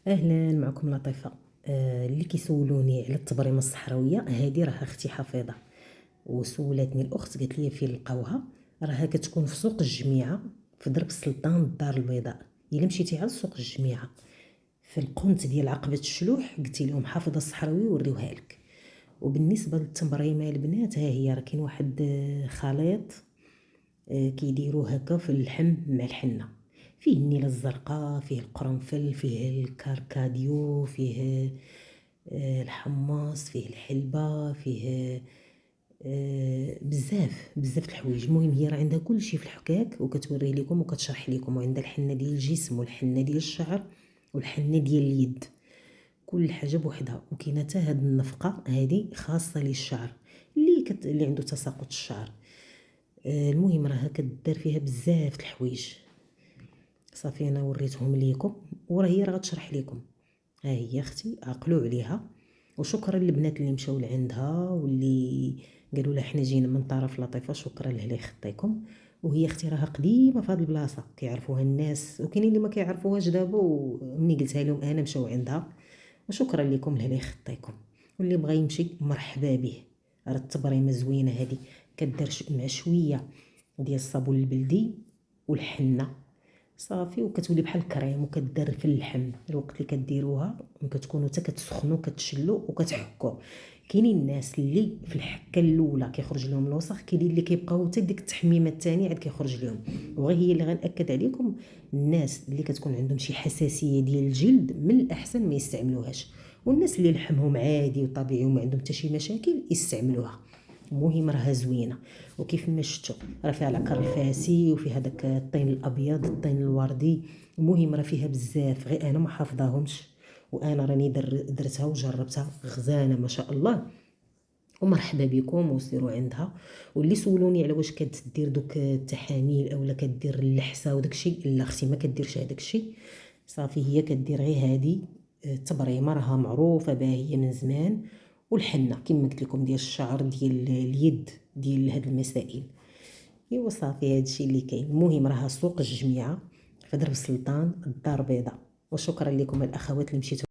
اهلا، معكم لطيفه. اللي كيسولوني على التبريمه الصحراويه هذه راه اختي حفيظه، وسولتني الاخت قالت لي فين لقاوها. راها كتكون في سوق الجميعه في درب السلطان الدار البيضاء. الا مشيتي على سوق الجميعه في القنت ديال عقبه الشلوح قلتي لهم حافظه الصحراوي وريوها لك. وبالنسبه للتمريمه البنات، ها هي راه كاين واحد خليط كيديروه هكا في اللحم مع الحنه. فيه النيله الزرقاء، فيه القرنفل، فيه الكركاديو، فيه الحماص، فيه الحلبه، فيه بزاف بزاف الحوايج. المهم هي راه عندها كل شيء في الحكاك وكتوريه لكم وكتشرح لكم. وعندها الحنه ديال الجسم والحنه ديال الشعر والحنه ديال اليد، كل حاجه بوحدها. وكاينه حتى هاد النفقه هذه خاصه للشعر اللي عنده تساقط الشعر. المهم راها كدار فيها بزاف د الحوايج. صافي انا وريتهم ليكم وراه هي راه غتشرح لكم. ها هي اختي، عقلوا عليها. وشكرا للبنات اللي مشاو لعندها واللي قالوا لها حنا جينا من طرف لطيفه. شكرا لله يخطيكم. وهي اختي راها قديمه في هذه البلاصه، كيعرفوها الناس وكاينين اللي ما كيعرفوهاش دابا، ومني قلتها لهم انا مشاو عندها. وشكرا لكم لله يخطيكم. واللي بغى يمشي مرحبا به. راه التبريمه زوينه هذه، كدار مع شويه ديال الصابون البلدي والحنه صافي، وكتولي بحال الكريم وكدار في اللحم. الوقت اللي كديروها كتكونوا حتى كتسخنوا كتشلوا وكتحكوا. كاينين الناس اللي في الحكه الاولى كيخرج لهم الوسخ، كاينين اللي كيبقاو حتى ديك التحميمه الثانيه عاد كيخرج لهم. وغير هي اللي غنأكد عليكم، الناس اللي كتكون عندهم شي حساسيه ديال الجلد من الاحسن ما يستعملوهاش، والناس اللي لحمهم عادي وطبيعي وما عندهم حتى شي مشاكل يستعملوها. المهم راها زوينه. وكيف ما شفتوا راه فيها العكر الفاسي وفيها داك الطين الابيض الطين الوردي. المهم راه فيها بزاف، غير انا ما حافظاهمش. وانا راني درتها وجربتها غزاله ما شاء الله. ومرحبا بكم وسيروا عندها. واللي سولوني على واش كدير دوك التحاميل اولا كدير اللحسه وداك الشيء، لا اختي ما كديرش هذاك الشيء. صافي هي كدير غير هذه التبريمه، راها معروفه باهيه من زمان. والحنه كما قلت لكم ديال الشعر ديال اليد ديال هاد المسائل. ايوا صافي هادشي اللي كاين. المهم راها سوق الجميعه في درب السلطان الدار البيضاء. وشكرا لكم الاخوات اللي مشيتوا